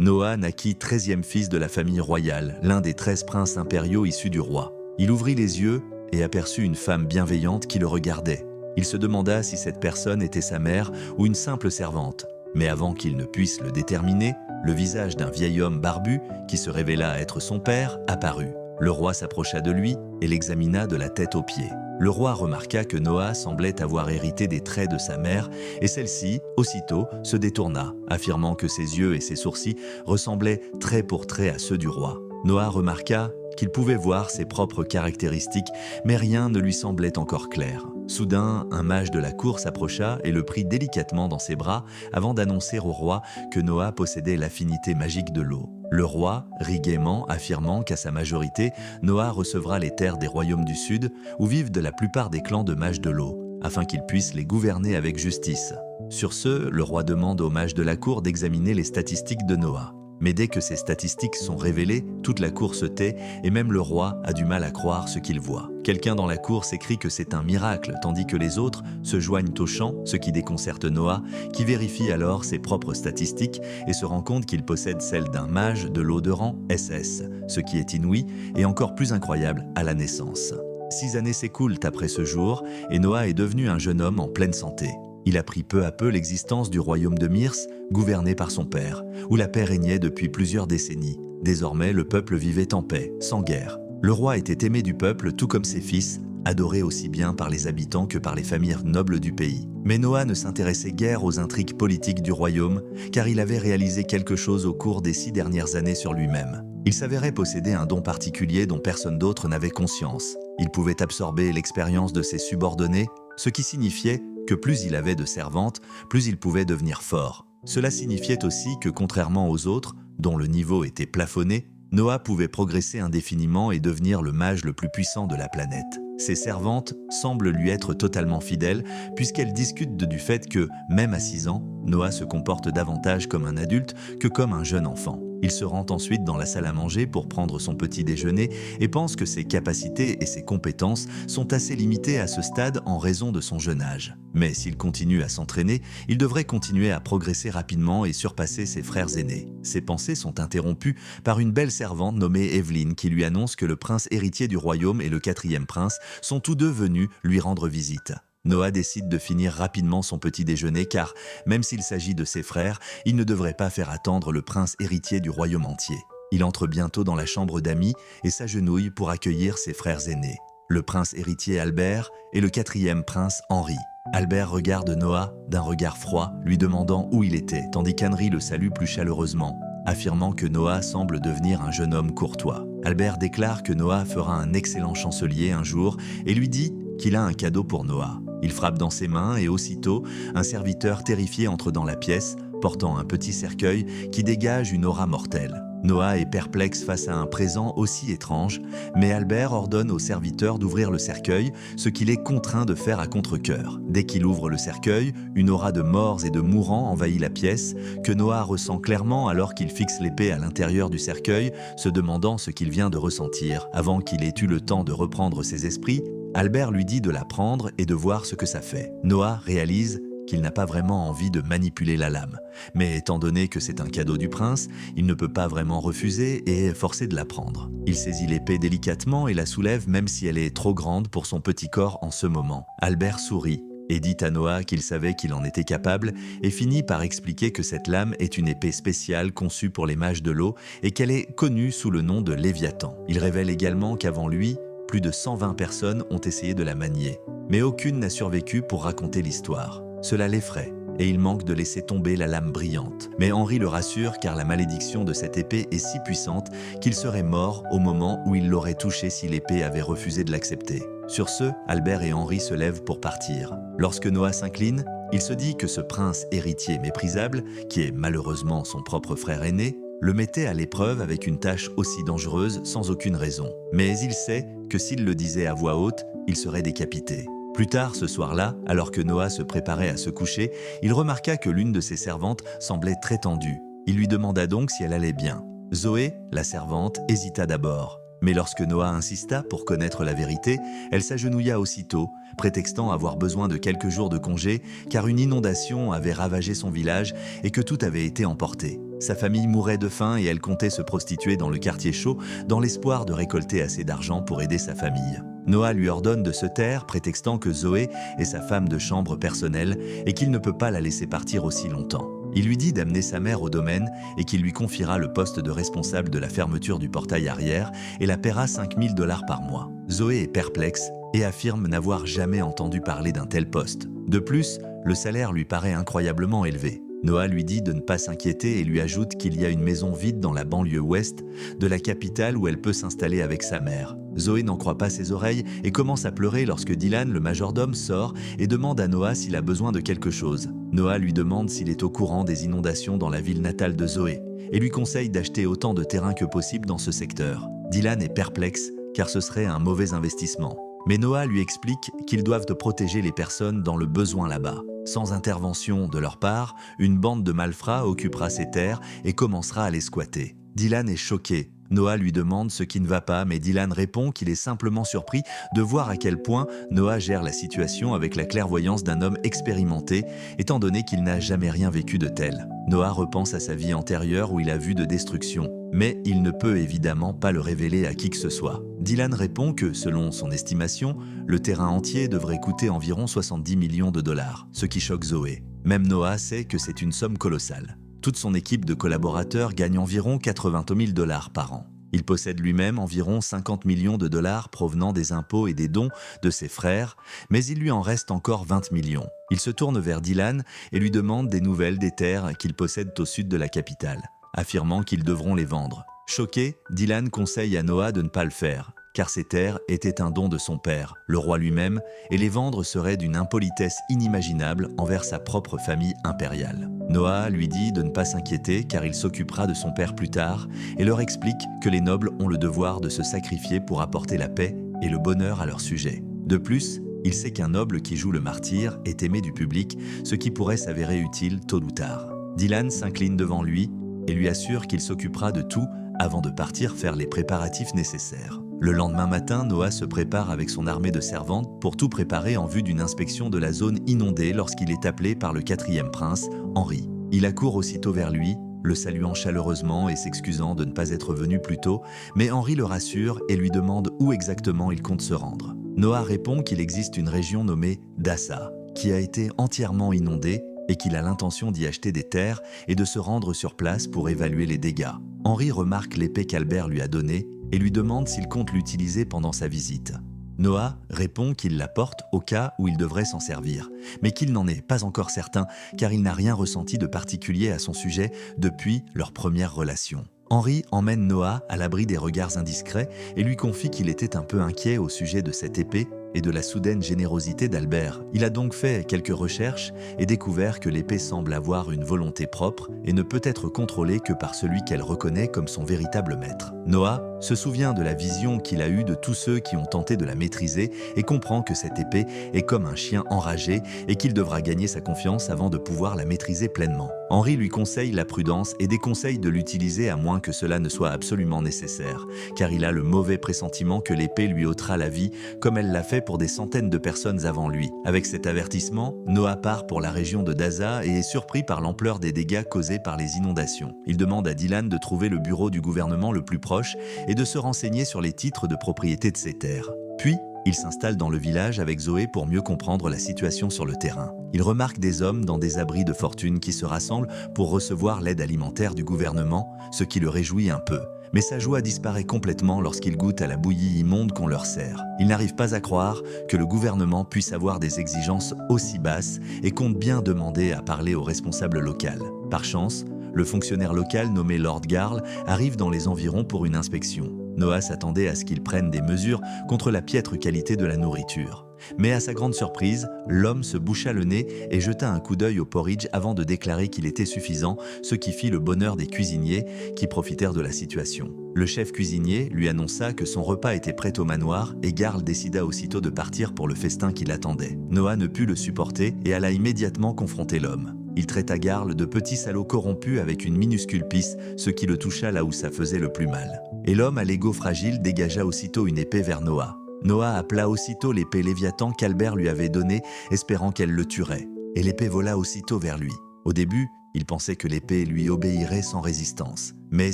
Noah naquit 13e fils de la famille royale, l'un des 13 princes impériaux issus du roi. Il ouvrit les yeux et aperçut une femme bienveillante qui le regardait. Il se demanda si cette personne était sa mère ou une simple servante. Mais avant qu'il ne puisse le déterminer, le visage d'un vieil homme barbu, qui se révéla être son père, apparut. Le roi s'approcha de lui et l'examina de la tête aux pieds. Le roi remarqua que Noah semblait avoir hérité des traits de sa mère et celle-ci, aussitôt, se détourna, affirmant que ses yeux et ses sourcils ressemblaient trait pour trait à ceux du roi. Noah remarqua qu'il pouvait voir ses propres caractéristiques, mais rien ne lui semblait encore clair. Soudain, un mage de la cour s'approcha et le prit délicatement dans ses bras avant d'annoncer au roi que Noah possédait l'affinité magique de l'eau. Le roi rit gaiement, affirmant qu'à sa majorité, Noah recevra les terres des royaumes du Sud, où vivent la plupart des clans de mages de l'eau, afin qu'ils puissent les gouverner avec justice. Sur ce, le roi demande aux mages de la cour d'examiner les statistiques de Noah. Mais dès que ces statistiques sont révélées, toute la cour se tait et même le roi a du mal à croire ce qu'il voit. Quelqu'un dans la cour s'écrie que c'est un miracle, tandis que les autres se joignent au chant, ce qui déconcerte Noah, qui vérifie alors ses propres statistiques et se rend compte qu'il possède celles d'un mage de l'eau de rang SS, ce qui est inouï et encore plus incroyable à la naissance. 6 années s'écoulent après ce jour et Noah est devenu un jeune homme en pleine santé. Il apprit peu à peu l'existence du royaume de Myrs, gouverné par son père, où la paix régnait depuis plusieurs décennies. Désormais, le peuple vivait en paix, sans guerre. Le roi était aimé du peuple tout comme ses fils, adoré aussi bien par les habitants que par les familles nobles du pays. Mais Noah ne s'intéressait guère aux intrigues politiques du royaume, car il avait réalisé quelque chose au cours des 6 dernières années sur lui-même. Il s'avérait posséder un don particulier dont personne d'autre n'avait conscience. Il pouvait absorber l'expérience de ses subordonnés, ce qui signifiait que plus il avait de servantes, plus il pouvait devenir fort. Cela signifiait aussi que contrairement aux autres, dont le niveau était plafonné, Noah pouvait progresser indéfiniment et devenir le mage le plus puissant de la planète. Ses servantes semblent lui être totalement fidèles puisqu'elles discutent du fait que, même à 6 ans, Noah se comporte davantage comme un adulte que comme un jeune enfant. Il se rend ensuite dans la salle à manger pour prendre son petit déjeuner et pense que ses capacités et ses compétences sont assez limitées à ce stade en raison de son jeune âge. Mais s'il continue à s'entraîner, il devrait continuer à progresser rapidement et surpasser ses frères aînés. Ses pensées sont interrompues par une belle servante nommée Evelyn qui lui annonce que le prince héritier du royaume et le 4e prince sont tous deux venus lui rendre visite. Noah décide de finir rapidement son petit déjeuner car, même s'il s'agit de ses frères, il ne devrait pas faire attendre le prince héritier du royaume entier. Il entre bientôt dans la chambre d'amis et s'agenouille pour accueillir ses frères aînés, le prince héritier Albert et le 4e prince Henri. Albert regarde Noah d'un regard froid, lui demandant où il était, tandis qu'Henri le salue plus chaleureusement, affirmant que Noah semble devenir un jeune homme courtois. Albert déclare que Noah fera un excellent chancelier un jour et lui dit qu'il a un cadeau pour Noah. Il frappe dans ses mains et aussitôt, un serviteur terrifié entre dans la pièce, portant un petit cercueil qui dégage une aura mortelle. Noah est perplexe face à un présent aussi étrange, mais Albert ordonne au serviteur d'ouvrir le cercueil, ce qu'il est contraint de faire à contre-cœur. Dès qu'il ouvre le cercueil, une aura de morts et de mourants envahit la pièce, que Noah ressent clairement alors qu'il fixe l'épée à l'intérieur du cercueil, se demandant ce qu'il vient de ressentir. Avant qu'il ait eu le temps de reprendre ses esprits, Albert lui dit de la prendre et de voir ce que ça fait. Noah réalise qu'il n'a pas vraiment envie de manipuler la lame. Mais étant donné que c'est un cadeau du prince, il ne peut pas vraiment refuser et est forcé de la prendre. Il saisit l'épée délicatement et la soulève même si elle est trop grande pour son petit corps en ce moment. Albert sourit et dit à Noah qu'il savait qu'il en était capable et finit par expliquer que cette lame est une épée spéciale conçue pour les mages de l'eau et qu'elle est connue sous le nom de Léviathan. Il révèle également qu'avant lui, plus de 120 personnes ont essayé de la manier, mais aucune n'a survécu pour raconter l'histoire. Cela l'effraie, et il manque de laisser tomber la lame brillante. Mais Henri le rassure car la malédiction de cette épée est si puissante qu'il serait mort au moment où il l'aurait touchée si l'épée avait refusé de l'accepter. Sur ce, Albert et Henri se lèvent pour partir. Lorsque Noah s'incline, il se dit que ce prince héritier méprisable, qui est malheureusement son propre frère aîné, le mettait à l'épreuve avec une tâche aussi dangereuse sans aucune raison. Mais il sait que s'il le disait à voix haute, il serait décapité. Plus tard ce soir-là, alors que Noah se préparait à se coucher, il remarqua que l'une de ses servantes semblait très tendue. Il lui demanda donc si elle allait bien. Zoé, la servante, hésita d'abord. Mais lorsque Noah insista pour connaître la vérité, elle s'agenouilla aussitôt, prétextant avoir besoin de quelques jours de congé car une inondation avait ravagé son village et que tout avait été emporté. Sa famille mourait de faim et elle comptait se prostituer dans le quartier chaud dans l'espoir de récolter assez d'argent pour aider sa famille. Noah lui ordonne de se taire, prétextant que Zoé est sa femme de chambre personnelle et qu'il ne peut pas la laisser partir aussi longtemps. Il lui dit d'amener sa mère au domaine et qu'il lui confiera le poste de responsable de la fermeture du portail arrière et la paiera 5 000 $ par mois. Zoé est perplexe et affirme n'avoir jamais entendu parler d'un tel poste. De plus, le salaire lui paraît incroyablement élevé. Noah lui dit de ne pas s'inquiéter et lui ajoute qu'il y a une maison vide dans la banlieue ouest de la capitale où elle peut s'installer avec sa mère. Zoé n'en croit pas ses oreilles et commence à pleurer lorsque Dylan, le majordome, sort et demande à Noah s'il a besoin de quelque chose. Noah lui demande s'il est au courant des inondations dans la ville natale de Zoé et lui conseille d'acheter autant de terrain que possible dans ce secteur. Dylan est perplexe car ce serait un mauvais investissement. Mais Noah lui explique qu'ils doivent protéger les personnes dans le besoin là-bas. Sans intervention de leur part, une bande de malfrats occupera ces terres et commencera à les squatter. Dylan est choqué. Noah lui demande ce qui ne va pas, mais Dylan répond qu'il est simplement surpris de voir à quel point Noah gère la situation avec la clairvoyance d'un homme expérimenté, étant donné qu'il n'a jamais rien vécu de tel. Noah repense à sa vie antérieure où il a vu de destruction, mais il ne peut évidemment pas le révéler à qui que ce soit. Dylan répond que, selon son estimation, le terrain entier devrait coûter environ 70 millions de $, ce qui choque Zoé. Même Noah sait que c'est une somme colossale. Toute son équipe de collaborateurs gagne environ 80 000 $ par an. Il possède lui-même environ 50 millions de $ provenant des impôts et des dons de ses frères, mais il lui en reste encore 20 millions. Il se tourne vers Dylan et lui demande des nouvelles des terres qu'il possède au sud de la capitale, affirmant qu'ils devront les vendre. Choqué, Dylan conseille à Noah de ne pas le faire, car ces terres étaient un don de son père, le roi lui-même, et les vendre serait d'une impolitesse inimaginable envers sa propre famille impériale. Noah lui dit de ne pas s'inquiéter car il s'occupera de son père plus tard et leur explique que les nobles ont le devoir de se sacrifier pour apporter la paix et le bonheur à leur sujet. De plus, il sait qu'un noble qui joue le martyr est aimé du public, ce qui pourrait s'avérer utile tôt ou tard. Dylan s'incline devant lui et lui assure qu'il s'occupera de tout avant de partir faire les préparatifs nécessaires. Le lendemain matin, Noah se prépare avec son armée de servantes pour tout préparer en vue d'une inspection de la zone inondée lorsqu'il est appelé par le 4e prince, Henri. Il accourt aussitôt vers lui, le saluant chaleureusement et s'excusant de ne pas être venu plus tôt, mais Henri le rassure et lui demande où exactement il compte se rendre. Noah répond qu'il existe une région nommée Dassa, qui a été entièrement inondée et qu'il a l'intention d'y acheter des terres et de se rendre sur place pour évaluer les dégâts. Henri remarque l'épée qu'Albert lui a donnée et lui demande s'il compte l'utiliser pendant sa visite. Noah répond qu'il la porte au cas où il devrait s'en servir, mais qu'il n'en est pas encore certain car il n'a rien ressenti de particulier à son sujet depuis leur première relation. Henri emmène Noah à l'abri des regards indiscrets et lui confie qu'il était un peu inquiet au sujet de cette épée et de la soudaine générosité d'Albert. Il a donc fait quelques recherches et découvert que l'épée semble avoir une volonté propre et ne peut être contrôlée que par celui qu'elle reconnaît comme son véritable maître. Noah se souvient de la vision qu'il a eue de tous ceux qui ont tenté de la maîtriser et comprend que cette épée est comme un chien enragé et qu'il devra gagner sa confiance avant de pouvoir la maîtriser pleinement. Henri lui conseille la prudence et déconseille de l'utiliser à moins que cela ne soit absolument nécessaire, car il a le mauvais pressentiment que l'épée lui ôtera la vie comme elle l'a fait pour des centaines de personnes avant lui. Avec cet avertissement, Noah part pour la région de Dassa et est surpris par l'ampleur des dégâts causés par les inondations. Il demande à Dylan de trouver le bureau du gouvernement le plus proche et de se renseigner sur les titres de propriété de ces terres. Puis, il s'installe dans le village avec Zoé pour mieux comprendre la situation sur le terrain. Il remarque des hommes dans des abris de fortune qui se rassemblent pour recevoir l'aide alimentaire du gouvernement, ce qui le réjouit un peu. Mais sa joie disparaît complètement lorsqu'il goûte à la bouillie immonde qu'on leur sert. Il n'arrive pas à croire que le gouvernement puisse avoir des exigences aussi basses et compte bien demander à parler au responsable local. Par chance, le fonctionnaire local nommé Lord Garl arrive dans les environs pour une inspection. Noah s'attendait à ce qu'il prenne des mesures contre la piètre qualité de la nourriture. Mais à sa grande surprise, l'homme se boucha le nez et jeta un coup d'œil au porridge avant de déclarer qu'il était suffisant, ce qui fit le bonheur des cuisiniers qui profitèrent de la situation. Le chef cuisinier lui annonça que son repas était prêt au manoir et Garl décida aussitôt de partir pour le festin qui l'attendait. Noah ne put le supporter et alla immédiatement confronter l'homme. Il traita Garl de petit salaud corrompu avec une minuscule pisse, ce qui le toucha là où ça faisait le plus mal. Et l'homme à l'ego fragile dégagea aussitôt une épée vers Noah. Noah appela aussitôt l'épée Léviathan qu'Albert lui avait donnée, espérant qu'elle le tuerait. Et l'épée vola aussitôt vers lui. Au début, Il pensait que l'épée lui obéirait sans résistance. Mais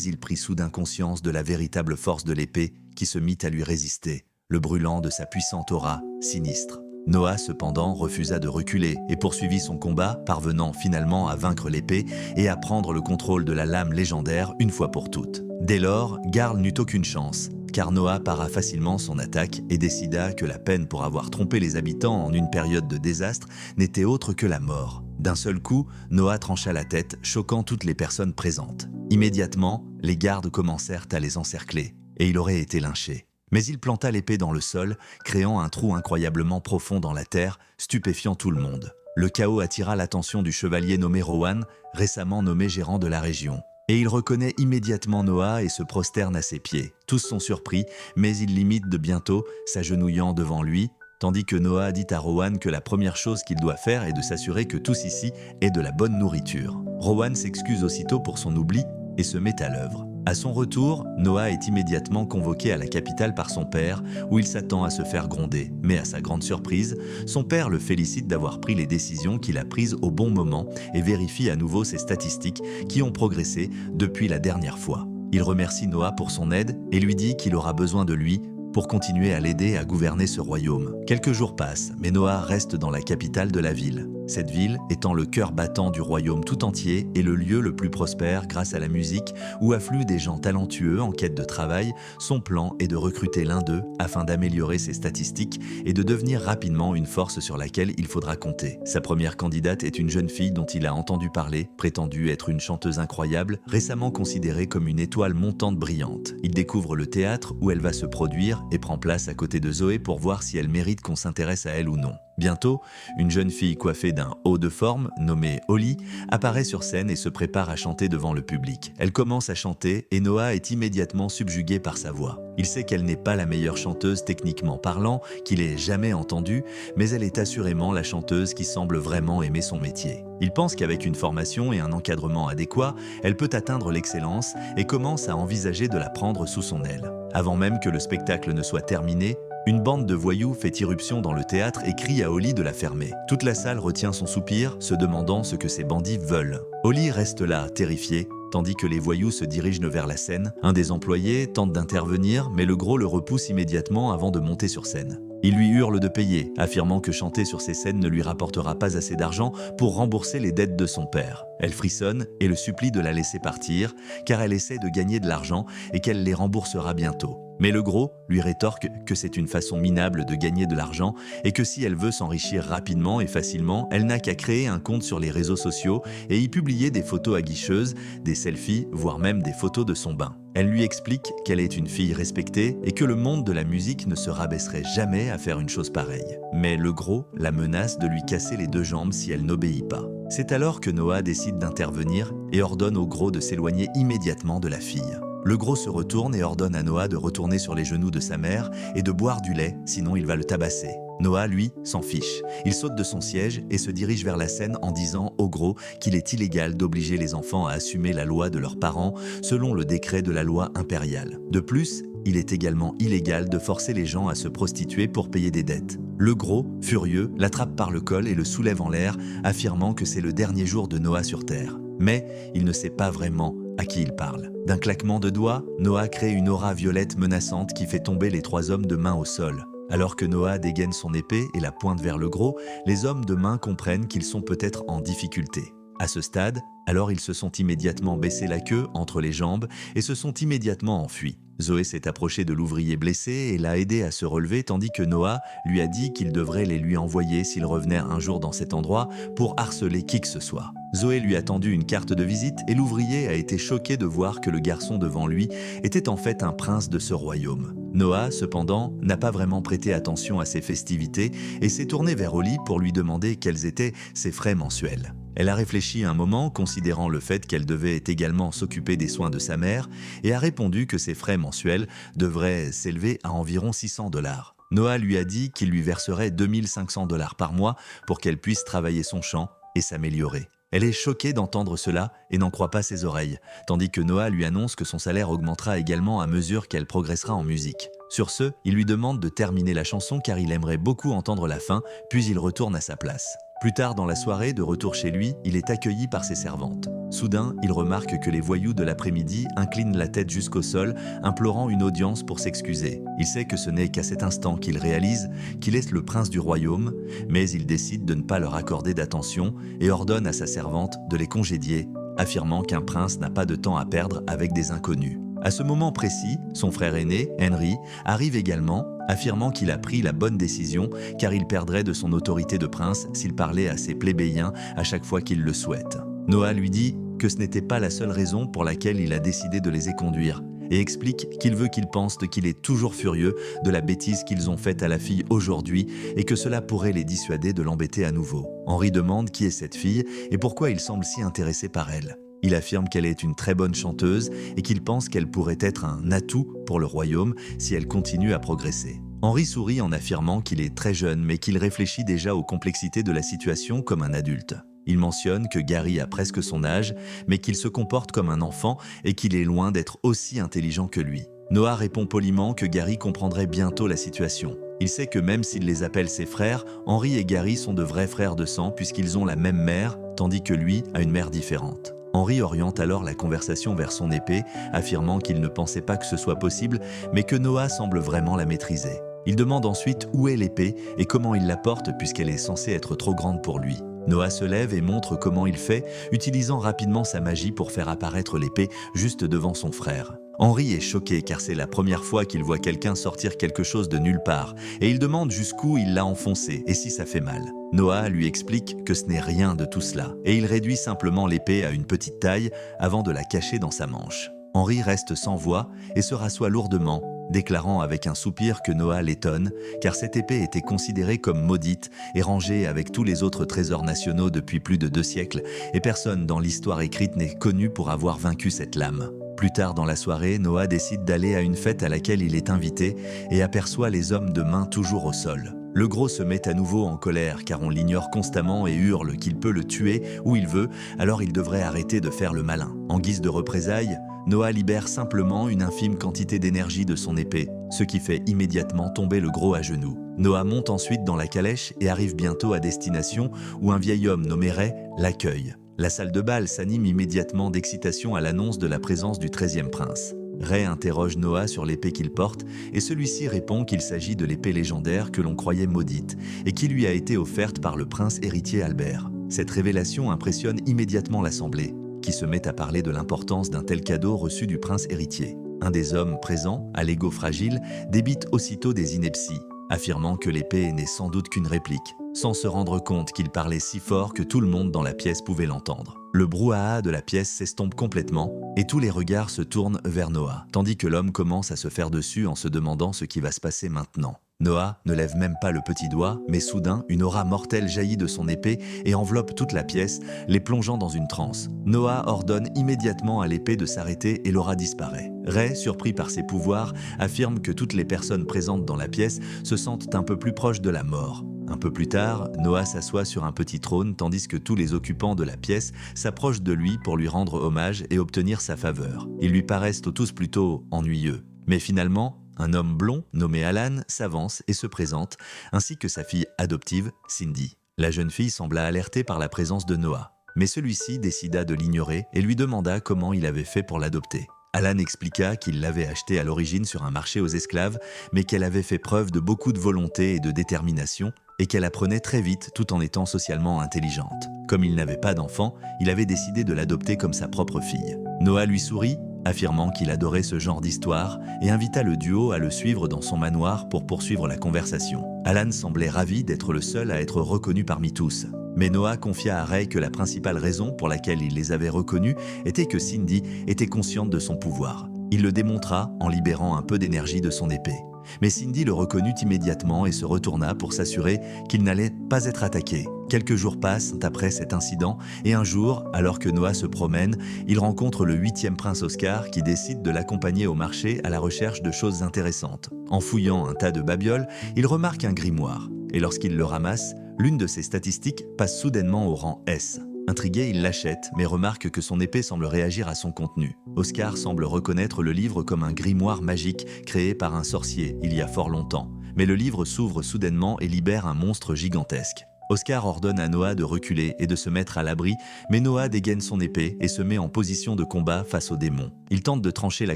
il prit soudain conscience de la véritable force de l'épée qui se mit à lui résister, le brûlant de sa puissante aura sinistre. Noah, cependant, refusa de reculer et poursuivit son combat, parvenant finalement à vaincre l'épée et à prendre le contrôle de la lame légendaire une fois pour toutes. Dès lors, Garl n'eut aucune chance, car Noah para facilement son attaque et décida que la peine pour avoir trompé les habitants en une période de désastre n'était autre que la mort. D'un seul coup, Noah trancha la tête, choquant toutes les personnes présentes. Immédiatement, les gardes commencèrent à les encercler, et il aurait été lynché. Mais il planta l'épée dans le sol, créant un trou incroyablement profond dans la terre, stupéfiant tout le monde. Le chaos attira l'attention du chevalier nommé Rowan, récemment nommé gérant de la région. Et il reconnaît immédiatement Noah et se prosterne à ses pieds. Tous sont surpris, mais il l'imite de bientôt, s'agenouillant devant lui, tandis que Noah dit à Rowan que la première chose qu'il doit faire est de s'assurer que tous ici aient de la bonne nourriture. Rowan s'excuse aussitôt pour son oubli et se met à l'œuvre. À son retour, Noah est immédiatement convoqué à la capitale par son père, où il s'attend à se faire gronder. Mais à sa grande surprise, son père le félicite d'avoir pris les décisions qu'il a prises au bon moment et vérifie à nouveau ses statistiques qui ont progressé depuis la dernière fois. Il remercie Noah pour son aide et lui dit qu'il aura besoin de lui pour continuer à l'aider à gouverner ce royaume. Quelques jours passent, mais Noah reste dans la capitale de la ville. Cette ville étant le cœur battant du royaume tout entier et le lieu le plus prospère grâce à la musique où affluent des gens talentueux en quête de travail, son plan est de recruter l'un d'eux afin d'améliorer ses statistiques et de devenir rapidement une force sur laquelle il faudra compter. Sa première candidate est une jeune fille dont il a entendu parler, prétendue être une chanteuse incroyable, récemment considérée comme une étoile montante brillante. Il découvre le théâtre où elle va se produire et prend place à côté de Zoé pour voir si elle mérite qu'on s'intéresse à elle ou non. Bientôt, une jeune fille coiffée d'un haut de forme, nommée Holly, apparaît sur scène et se prépare à chanter devant le public. Elle commence à chanter et Noah est immédiatement subjugué par sa voix. Il sait qu'elle n'est pas la meilleure chanteuse techniquement parlant qu'il ait jamais entendue, mais elle est assurément la chanteuse qui semble vraiment aimer son métier. Il pense qu'avec une formation et un encadrement adéquat, elle peut atteindre l'excellence et commence à envisager de la prendre sous son aile. Avant même que le spectacle ne soit terminé, une bande de voyous fait irruption dans le théâtre et crie à Holly de la fermer. Toute la salle retient son soupir, se demandant ce que ces bandits veulent. Holly reste là, terrifiée, tandis que les voyous se dirigent vers la scène. Un des employés tente d'intervenir, mais le gros le repousse immédiatement avant de monter sur scène. Il lui hurle de payer, affirmant que chanter sur ces scènes ne lui rapportera pas assez d'argent pour rembourser les dettes de son père. Elle frissonne et le supplie de la laisser partir, car elle essaie de gagner de l'argent et qu'elle les remboursera bientôt. Mais le gros lui rétorque que c'est une façon minable de gagner de l'argent et que si elle veut s'enrichir rapidement et facilement, elle n'a qu'à créer un compte sur les réseaux sociaux et y publier des photos aguicheuses, des selfies, voire même des photos de son bain. Elle lui explique qu'elle est une fille respectée et que le monde de la musique ne se rabaisserait jamais à faire une chose pareille. Mais le gros la menace de lui casser les deux jambes si elle n'obéit pas. C'est alors que Noah décide d'intervenir et ordonne au gros de s'éloigner immédiatement de la fille. Le gros se retourne et ordonne à Noah de retourner sur les genoux de sa mère et de boire du lait, sinon il va le tabasser. Noah, lui, s'en fiche. Il saute de son siège et se dirige vers la scène en disant au gros qu'il est illégal d'obliger les enfants à assumer la loi de leurs parents selon le décret de la loi impériale. De plus, il est également illégal de forcer les gens à se prostituer pour payer des dettes. Le gros, furieux, l'attrape par le col et le soulève en l'air, affirmant que c'est le dernier jour de Noah sur Terre. Mais il ne sait pas vraiment à qui il parle. D'un claquement de doigts, Noah crée une aura violette menaçante qui fait tomber les trois hommes de main au sol. Alors que Noah dégaine son épée et la pointe vers le gros, les hommes de main comprennent qu'ils sont peut-être en difficulté. À ce stade, alors ils se sont immédiatement baissé la queue entre les jambes et se sont immédiatement enfuis. Zoé s'est approchée de l'ouvrier blessé et l'a aidé à se relever tandis que Noah lui a dit qu'il devrait les lui envoyer s'il revenait un jour dans cet endroit pour harceler qui que ce soit. Zoé lui a tendu une carte de visite et l'ouvrier a été choqué de voir que le garçon devant lui était en fait un prince de ce royaume. Noah, cependant, n'a pas vraiment prêté attention à ces festivités et s'est tourné vers Holly pour lui demander quels étaient ses frais mensuels. Elle a réfléchi un moment, considérant le fait qu'elle devait également s'occuper des soins de sa mère, et a répondu que ses frais mensuels devraient s'élever à environ 600 $. Noah lui a dit qu'il lui verserait 2500 $ par mois pour qu'elle puisse travailler son chant et s'améliorer. Elle est choquée d'entendre cela et n'en croit pas ses oreilles, tandis que Noah lui annonce que son salaire augmentera également à mesure qu'elle progressera en musique. Sur ce, il lui demande de terminer la chanson car il aimerait beaucoup entendre la fin, puis il retourne à sa place. Plus tard dans la soirée, de retour chez lui, il est accueilli par ses servantes. Soudain, il remarque que les voyous de l'après-midi inclinent la tête jusqu'au sol, implorant une audience pour s'excuser. Il sait que ce n'est qu'à cet instant qu'il réalise qu'il est le prince du royaume, mais il décide de ne pas leur accorder d'attention et ordonne à sa servante de les congédier, affirmant qu'un prince n'a pas de temps à perdre avec des inconnus. À ce moment précis, son frère aîné, Henry, arrive également, affirmant qu'il a pris la bonne décision car il perdrait de son autorité de prince s'il parlait à ses plébéiens à chaque fois qu'il le souhaite. Noah lui dit que ce n'était pas la seule raison pour laquelle il a décidé de les éconduire et explique qu'il veut qu'ils pensent qu'il est toujours furieux de la bêtise qu'ils ont faite à la fille aujourd'hui et que cela pourrait les dissuader de l'embêter à nouveau. Henry demande qui est cette fille et pourquoi il semble si intéressé par elle. Il affirme qu'elle est une très bonne chanteuse et qu'il pense qu'elle pourrait être un atout pour le royaume si elle continue à progresser. Henry sourit en affirmant qu'il est très jeune mais qu'il réfléchit déjà aux complexités de la situation comme un adulte. Il mentionne que Gary a presque son âge mais qu'il se comporte comme un enfant et qu'il est loin d'être aussi intelligent que lui. Noah répond poliment que Gary comprendrait bientôt la situation. Il sait que même s'il les appelle ses frères, Henry et Gary sont de vrais frères de sang puisqu'ils ont la même mère tandis que lui a une mère différente. Henry oriente alors la conversation vers son épée, affirmant qu'il ne pensait pas que ce soit possible, mais que Noah semble vraiment la maîtriser. Il demande ensuite où est l'épée et comment il la porte puisqu'elle est censée être trop grande pour lui. Noah se lève et montre comment il fait, utilisant rapidement sa magie pour faire apparaître l'épée juste devant son frère. Henry est choqué car c'est la première fois qu'il voit quelqu'un sortir quelque chose de nulle part et il demande jusqu'où il l'a enfoncé et si ça fait mal. Noah lui explique que ce n'est rien de tout cela et il réduit simplement l'épée à une petite taille avant de la cacher dans sa manche. Henry reste sans voix et se rassoit lourdement, déclarant avec un soupir que Noah l'étonne car cette épée était considérée comme maudite et rangée avec tous les autres trésors nationaux depuis plus de 2 siècles et personne dans l'histoire écrite n'est connu pour avoir vaincu cette lame. Plus tard dans la soirée, Noah décide d'aller à une fête à laquelle il est invité et aperçoit les hommes de main toujours au sol. Le gros se met à nouveau en colère car on l'ignore constamment et hurle qu'il peut le tuer où il veut, alors il devrait arrêter de faire le malin. En guise de représailles, Noah libère simplement une infime quantité d'énergie de son épée, ce qui fait immédiatement tomber le gros à genoux. Noah monte ensuite dans la calèche et arrive bientôt à destination où un vieil homme nommé Ray l'accueille. La salle de bal s'anime immédiatement d'excitation à l'annonce de la présence du 13e prince. Ray interroge Noah sur l'épée qu'il porte et celui-ci répond qu'il s'agit de l'épée légendaire que l'on croyait maudite et qui lui a été offerte par le prince héritier Albert. Cette révélation impressionne immédiatement l'assemblée, qui se met à parler de l'importance d'un tel cadeau reçu du prince héritier. Un des hommes présents, à l'ego fragile, débite aussitôt des inepties, affirmant que l'épée n'est sans doute qu'une réplique, sans se rendre compte qu'il parlait si fort que tout le monde dans la pièce pouvait l'entendre. Le brouhaha de la pièce s'estompe complètement et tous les regards se tournent vers Noah, tandis que l'homme commence à se faire dessus en se demandant ce qui va se passer maintenant. Noah ne lève même pas le petit doigt, mais soudain, une aura mortelle jaillit de son épée et enveloppe toute la pièce, les plongeant dans une transe. Noah ordonne immédiatement à l'épée de s'arrêter et l'aura disparaît. Ray, surpris par ses pouvoirs, affirme que toutes les personnes présentes dans la pièce se sentent un peu plus proches de la mort. Un peu plus tard, Noah s'assoit sur un petit trône tandis que tous les occupants de la pièce s'approchent de lui pour lui rendre hommage et obtenir sa faveur. Ils lui paraissent tous plutôt ennuyeux. Mais finalement, un homme blond nommé Alan s'avance et se présente, ainsi que sa fille adoptive, Cindy. La jeune fille sembla alertée par la présence de Noah, mais celui-ci décida de l'ignorer et lui demanda comment il avait fait pour l'adopter. Alan expliqua qu'il l'avait achetée à l'origine sur un marché aux esclaves, mais qu'elle avait fait preuve de beaucoup de volonté et de détermination, et qu'elle apprenait très vite tout en étant socialement intelligente. Comme il n'avait pas d'enfant, il avait décidé de l'adopter comme sa propre fille. Noah lui sourit, affirmant qu'il adorait ce genre d'histoire et invita le duo à le suivre dans son manoir pour poursuivre la conversation. Alan semblait ravi d'être le seul à être reconnu parmi tous. Mais Noah confia à Ray que la principale raison pour laquelle il les avait reconnus était que Cindy était consciente de son pouvoir. Il le démontra en libérant un peu d'énergie de son épée. Mais Cindy le reconnut immédiatement et se retourna pour s'assurer qu'il n'allait pas être attaqué. Quelques jours passent après cet incident et un jour, alors que Noah se promène, il rencontre le 8e prince Oscar qui décide de l'accompagner au marché à la recherche de choses intéressantes. En fouillant un tas de babioles, il remarque un grimoire et lorsqu'il le ramasse, l'une de ses statistiques passe soudainement au rang S. Intrigué, il l'achète, mais remarque que son épée semble réagir à son contenu. Oscar semble reconnaître le livre comme un grimoire magique créé par un sorcier il y a fort longtemps. Mais le livre s'ouvre soudainement et libère un monstre gigantesque. Oscar ordonne à Noah de reculer et de se mettre à l'abri, mais Noah dégaine son épée et se met en position de combat face au démon. Il tente de trancher la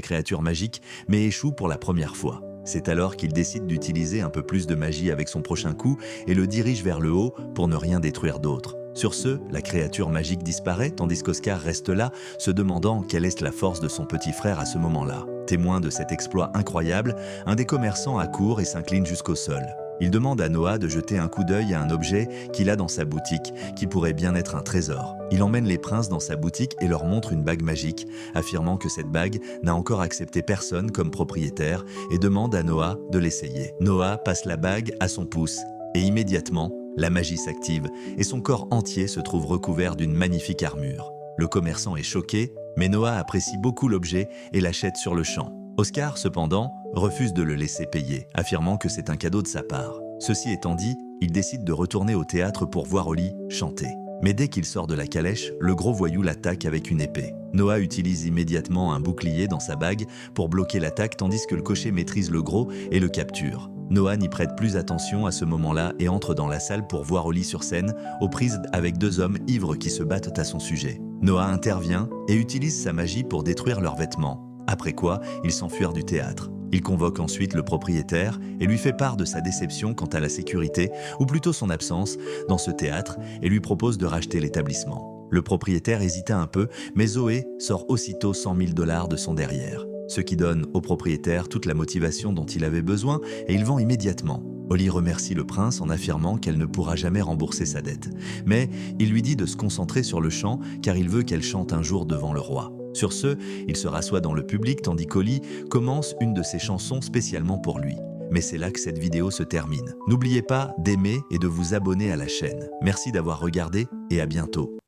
créature magique, mais échoue pour la première fois. C'est alors qu'il décide d'utiliser un peu plus de magie avec son prochain coup et le dirige vers le haut pour ne rien détruire d'autre. Sur ce, la créature magique disparaît tandis qu'Oscar reste là, se demandant quelle est la force de son petit frère à ce moment-là. Témoin de cet exploit incroyable, un des commerçants accourt et s'incline jusqu'au sol. Il demande à Noah de jeter un coup d'œil à un objet qu'il a dans sa boutique, qui pourrait bien être un trésor. Il emmène les princes dans sa boutique et leur montre une bague magique, affirmant que cette bague n'a encore accepté personne comme propriétaire et demande à Noah de l'essayer. Noah passe la bague à son pouce et immédiatement, la magie s'active et son corps entier se trouve recouvert d'une magnifique armure. Le commerçant est choqué, mais Noah apprécie beaucoup l'objet et l'achète sur le champ. Oscar, cependant, refuse de le laisser payer, affirmant que c'est un cadeau de sa part. Ceci étant dit, il décide de retourner au théâtre pour voir Oli chanter. Mais dès qu'il sort de la calèche, le gros voyou l'attaque avec une épée. Noah utilise immédiatement un bouclier dans sa bague pour bloquer l'attaque tandis que le cocher maîtrise le gros et le capture. Noah n'y prête plus attention à ce moment-là et entre dans la salle pour voir Oli sur scène, aux prises avec deux hommes ivres qui se battent à son sujet. Noah intervient et utilise sa magie pour détruire leurs vêtements. Après quoi, ils s'enfuirent du théâtre. Il convoque ensuite le propriétaire et lui fait part de sa déception quant à la sécurité, ou plutôt son absence, dans ce théâtre et lui propose de racheter l'établissement. Le propriétaire hésita un peu, mais Zoé sort aussitôt 100 000 $ de son derrière, ce qui donne au propriétaire toute la motivation dont il avait besoin et il vend immédiatement. Oli remercie le prince en affirmant qu'elle ne pourra jamais rembourser sa dette, mais il lui dit de se concentrer sur le chant car il veut qu'elle chante un jour devant le roi. Sur ce, il se rassoit dans le public tandis qu'Oli commence une de ses chansons spécialement pour lui. Mais c'est là que cette vidéo se termine. N'oubliez pas d'aimer et de vous abonner à la chaîne. Merci d'avoir regardé et à bientôt.